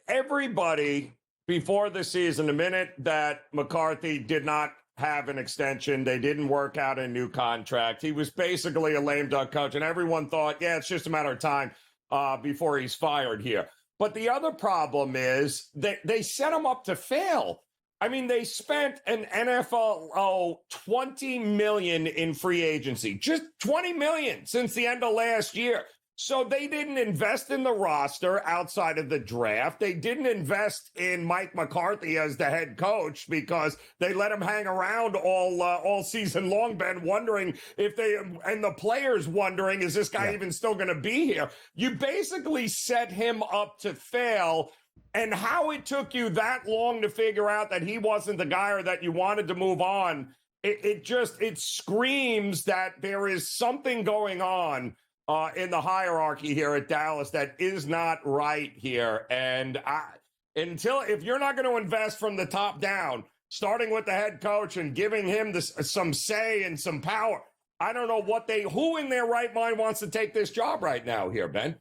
everybody before the season, the minute that McCarthy did not have an extension, they didn't work out a new contract, he was basically a lame duck coach, and everyone thought, yeah, it's just a matter of time before he's fired here. But the other problem is they set him up to fail. I mean, they spent an NFL $20 million in free agency, just $20 million since the end of last year. So they didn't invest in the roster outside of the draft. They didn't invest in Mike McCarthy as the head coach because they let him hang around all season long, Ben, wondering if and the players wondering, is this guy even still going to be here? You basically set him up to fail. And how it took you that long to figure out that he wasn't the guy or that you wanted to move on, it screams that there is something going on in the hierarchy here at Dallas that is not right here. And if you're not going to invest from the top down, starting with the head coach and giving him some say and some power, I don't know who in their right mind wants to take this job right now here, Ben.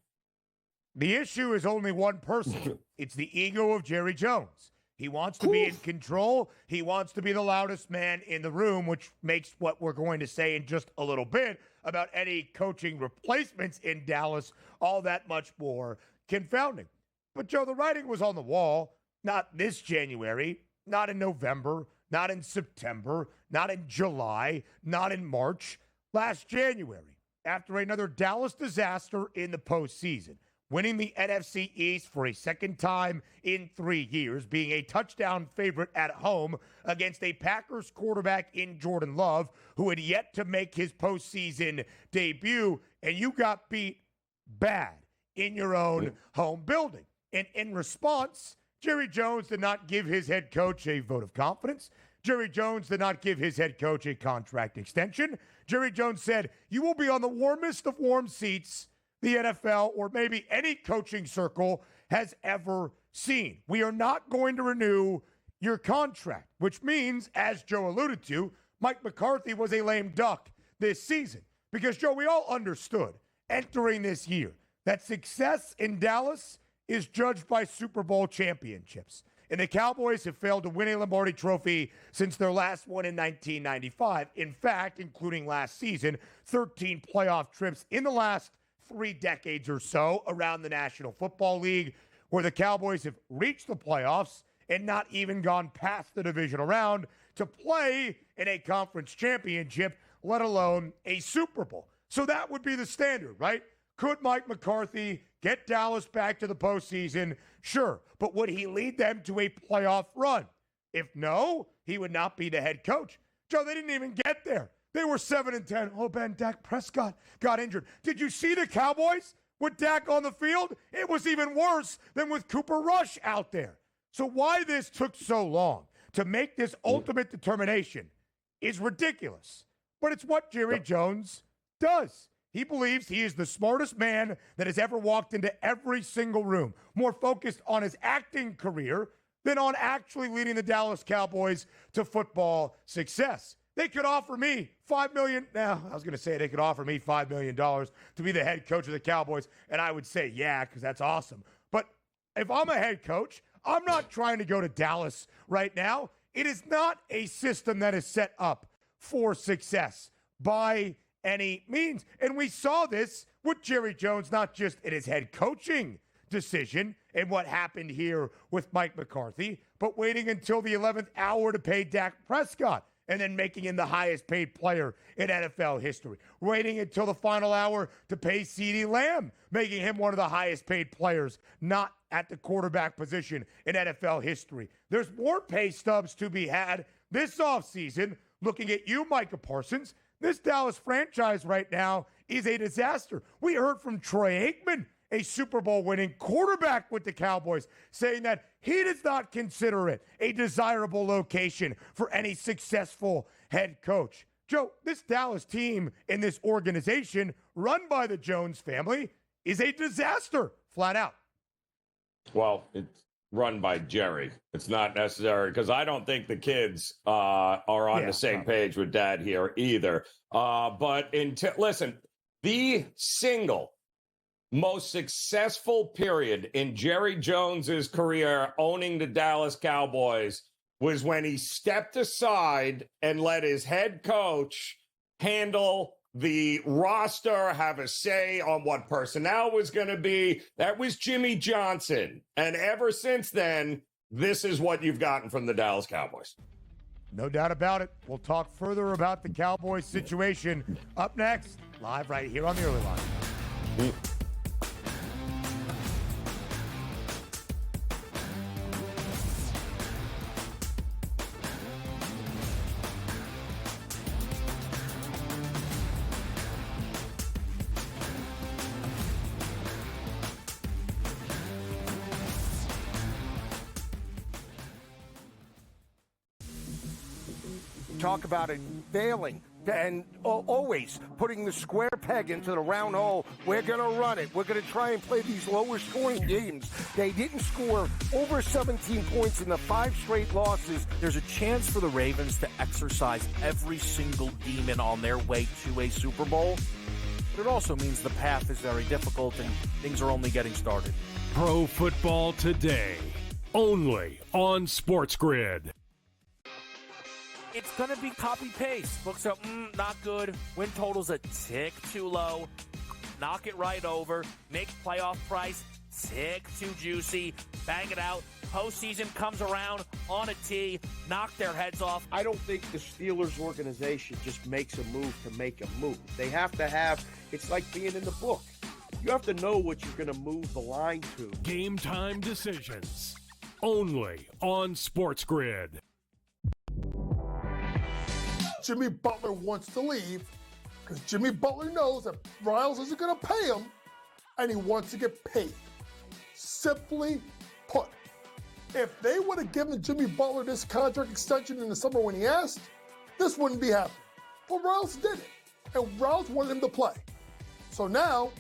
The issue is only one person. It's the ego of Jerry Jones. He wants to be in control. He wants to be the loudest man in the room, which makes what we're going to say in just a little bit about any coaching replacements in Dallas all that much more confounding. But, Joe, the writing was on the wall, not this January, not in November, not in September, not in July, not in March. Last January, after another Dallas disaster in the postseason, winning the NFC East for a second time in 3 years, being a touchdown favorite at home against a Packers quarterback in Jordan Love, who had yet to make his postseason debut, and you got beat bad in your own home building. And in response, Jerry Jones did not give his head coach a vote of confidence. Jerry Jones did not give his head coach a contract extension. Jerry Jones said, you will be on the warmest of warm seats the NFL or maybe any coaching circle has ever seen. We are not going to renew your contract, which means, as Joe alluded to, Mike McCarthy was a lame duck this season. Because, Joe, we all understood entering this year that success in Dallas is judged by Super Bowl championships. And the Cowboys have failed to win a Lombardi trophy since their last one in 1995. In fact, including last season, 13 playoff trips in the last 3 decades or so around the National Football League, where the Cowboys have reached the playoffs and not even gone past the divisional round to play in a conference championship, let alone a Super Bowl. So that would be the standard, right? Could Mike McCarthy get Dallas back to the postseason? Sure. But would he lead them to a playoff run? If no, he would not be the head coach. Joe, they didn't even get there. They were 7-10. Oh, Ben, Dak Prescott got injured. Did you see the Cowboys with Dak on the field? It was even worse than with Cooper Rush out there. So why this took so long to make this ultimate determination is ridiculous. But it's what Jerry Jones does. He believes he is the smartest man that has ever walked into every single room, more focused on his acting career than on actually leading the Dallas Cowboys to football success. They could offer me $5 million. Now, I was going to say they could offer me $5 million to be the head coach of the Cowboys, and I would say, yeah, because that's awesome. But if I'm a head coach, I'm not trying to go to Dallas right now. It is not a system that is set up for success by any means. And we saw this with Jerry Jones, not just in his head coaching decision and what happened here with Mike McCarthy, but waiting until the 11th hour to pay Dak Prescott and then making him the highest paid player in NFL history. Waiting until the final hour to pay CeeDee Lamb, making him one of the highest paid players not at the quarterback position in NFL history. There's more pay stubs to be had this offseason. Looking at you, Micah Parsons, this Dallas franchise right now is a disaster. We heard from Troy Aikman, a Super Bowl winning quarterback with the Cowboys, saying that he does not consider it a desirable location for any successful head coach. Joe, this Dallas team in this organization run by the Jones family is a disaster, flat out. Well, it's run by Jerry. It's not necessary because I don't think the kids are on the same page with Dad here either. But listen, the single most successful period in Jerry Jones's career owning the Dallas Cowboys was when he stepped aside and let his head coach handle the roster, have a say on what personnel was going to be. That was Jimmy Johnson. And ever since then, this is what you've gotten from the Dallas Cowboys. No doubt about it. We'll talk further about the Cowboys situation up next, live right here on the Early Line. Talk about it failing and always putting the square peg into the round hole. We're going to run it. We're going to try and play these lower scoring games. They didn't score over 17 points in the 5 straight losses. There's a chance for the Ravens to exercise every single demon on their way to a Super Bowl. But it also means the path is very difficult and things are only getting started. Pro Football Today, only on SportsGrid. It's going to be copy-paste. Books up, not good. Win total's a tick too low. Knock it right over. Make playoff price tick too juicy. Bang it out. Postseason comes around on a tee. Knock their heads off. I don't think the Steelers organization just makes a move to make a move. They have to have, it's like being in the book. You have to know what you're going to move the line to. Game time decisions, only on SportsGrid. Jimmy Butler wants to leave because Jimmy Butler knows that Riles isn't going to pay him, and he wants to get paid. Simply put, if they would have given Jimmy Butler this contract extension in the summer when he asked, this wouldn't be happening. But Riles did it, and Riles wanted him to play. So now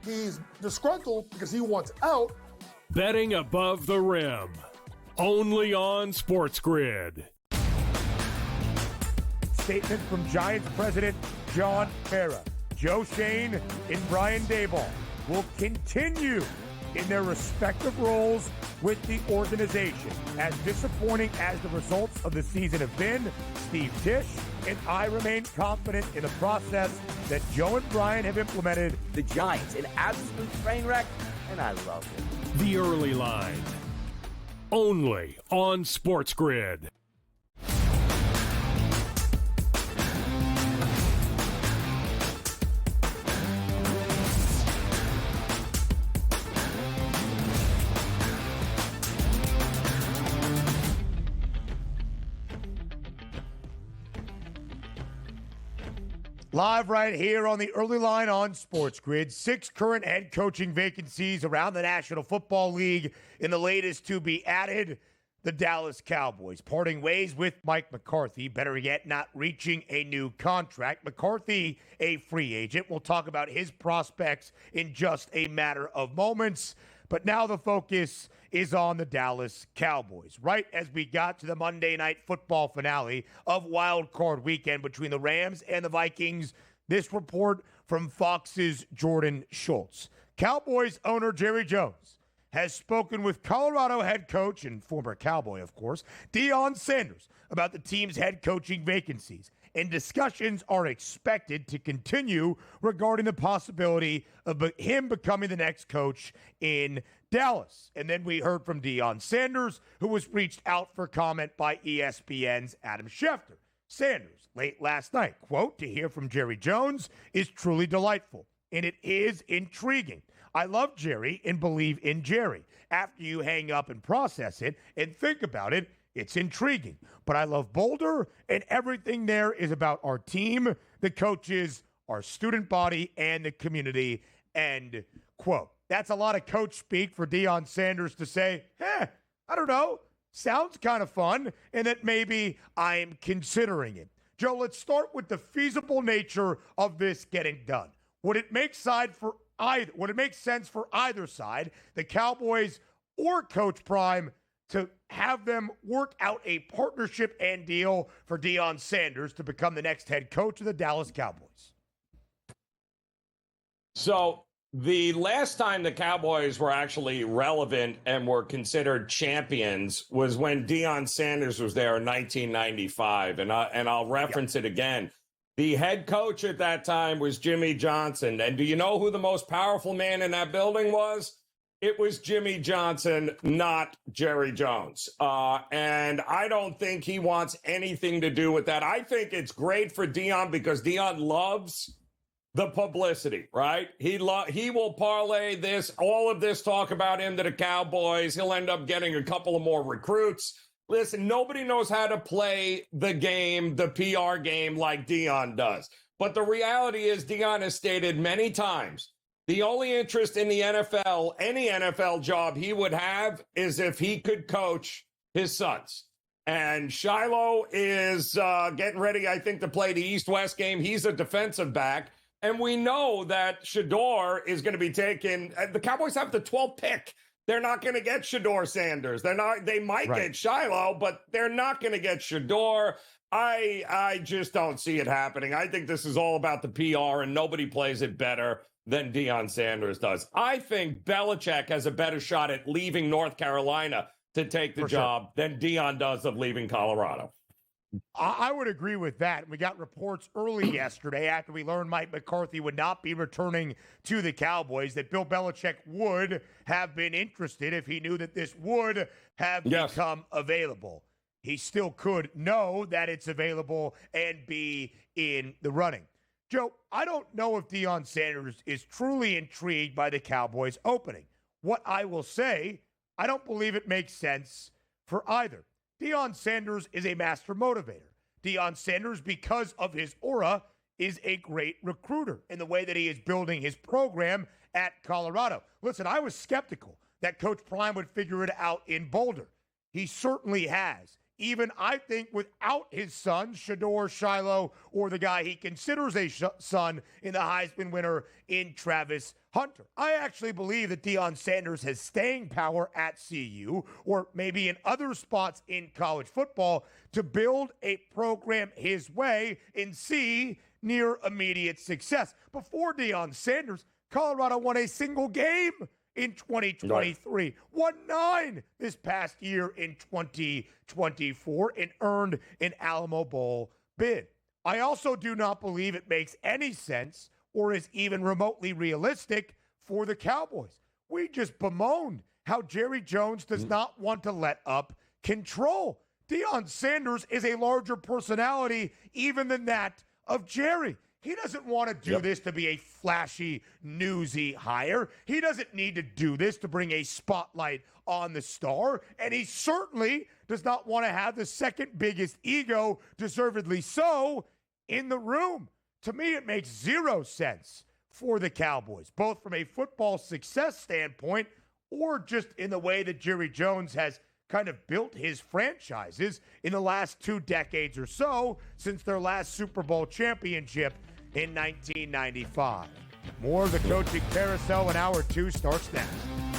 he's disgruntled because he wants out. Betting above the rim, only on SportsGrid. Statement from Giants president John Mara. Joe Shane and Brian Daboll will continue in their respective roles with the organization. As disappointing as the results of the season have been, Steve Tisch and I remain confident in the process that Joe and Brian have implemented. The Giants, an absolute train wreck, and I love it. The Early Line, only on SportsGrid. Live right here on the early line on SportsGrid. 6 current head coaching vacancies around the National Football League. In the latest to be added, the Dallas Cowboys parting ways with Mike McCarthy. Better yet, not reaching a new contract. McCarthy, a free agent. We'll talk about his prospects in just a matter of moments. But now the focus is on the Dallas Cowboys. Right as we got to the Monday Night Football finale of Wild Card Weekend between the Rams and the Vikings, this report from Fox's Jordan Schultz. Cowboys owner Jerry Jones has spoken with Colorado head coach and former Cowboy, of course, Deion Sanders about the team's head coaching vacancies. And discussions are expected to continue regarding the possibility of him becoming the next coach in Dallas. And then we heard from Deion Sanders, who was reached out for comment by ESPN's Adam Schefter. Sanders, late last night, quote, "To hear from Jerry Jones is truly delightful, and it is intriguing. I love Jerry and believe in Jerry. After you hang up and process it and think about it, it's intriguing. But I love Boulder, and everything there is about our team, the coaches, our student body, and the community," end quote. That's a lot of coach speak for Deion Sanders to say, I don't know, sounds kind of fun, and that maybe I'm considering it. Joe, let's start with the feasible nature of this getting done. Would it make sense for either side, the Cowboys or Coach Prime, to have them work out a partnership and deal for Deion Sanders to become the next head coach of the Dallas Cowboys? So the last time the Cowboys were actually relevant and were considered champions was when Deion Sanders was there in 1995. And I'll reference it again. The head coach at that time was Jimmy Johnson. And do you know who the most powerful man in that building was? It was Jimmy Johnson, not Jerry Jones. And I don't think he wants anything to do with that. I think it's great for Deion because Deion loves the publicity, right? He will parlay all of this talk about him to the Cowboys. He'll end up getting a couple of more recruits. Listen, nobody knows how to play the game, the PR game, like Deion does. But the reality is Deion has stated many times, the only interest in the NFL, any NFL job he would have, is if he could coach his sons. And Shiloh is getting ready, I think, to play the East-West game. He's a defensive back. And we know that Shedeur is going to be taken. The Cowboys have the 12th pick. They're not going to get Shedeur Sanders. They might get Shiloh, but they're not going to get Shedeur. I just don't see it happening. I think this is all about the PR, and nobody plays it better than Deion Sanders does. I think Belichick has a better shot at leaving North Carolina to take the job than Deion does of leaving Colorado. I would agree with that. We got reports early yesterday after we learned Mike McCarthy would not be returning to the Cowboys that Bill Belichick would have been interested if he knew that this would have become available. He still could know that it's available and be in the running. Joe, I don't know if Deion Sanders is truly intrigued by the Cowboys opening. What I will say, I don't believe it makes sense for either. Deion Sanders is a master motivator. Deion Sanders, because of his aura, is a great recruiter in the way that he is building his program at Colorado. Listen, I was skeptical that Coach Prime would figure it out in Boulder. He certainly has. Even, I think, without his son, Shedeur, Shiloh, or the guy he considers a son in the Heisman winner in Travis Hunter. I actually believe that Deion Sanders has staying power at CU or maybe in other spots in college football to build a program his way and see near immediate success. Before Deion Sanders, Colorado won a single game in 2023, won 9 this past year in 2024, and earned an Alamo Bowl bid. I also do not believe it makes any sense or is even remotely realistic for the Cowboys. We just bemoaned how Jerry Jones does not want to let up control. Deion Sanders is a larger personality even than that of Jerry. He doesn't want to do this to be a flashy, newsy hire. He doesn't need to do this to bring a spotlight on the star. And he certainly does not want to have the second biggest ego, deservedly so, in the room. to me, it makes zero sense for the Cowboys, both from a football success standpoint or just in the way that Jerry Jones has kind of built his franchises in the last 2 decades or so since their last Super Bowl championship in 1995. More of the coaching carousel in hour 2 starts next.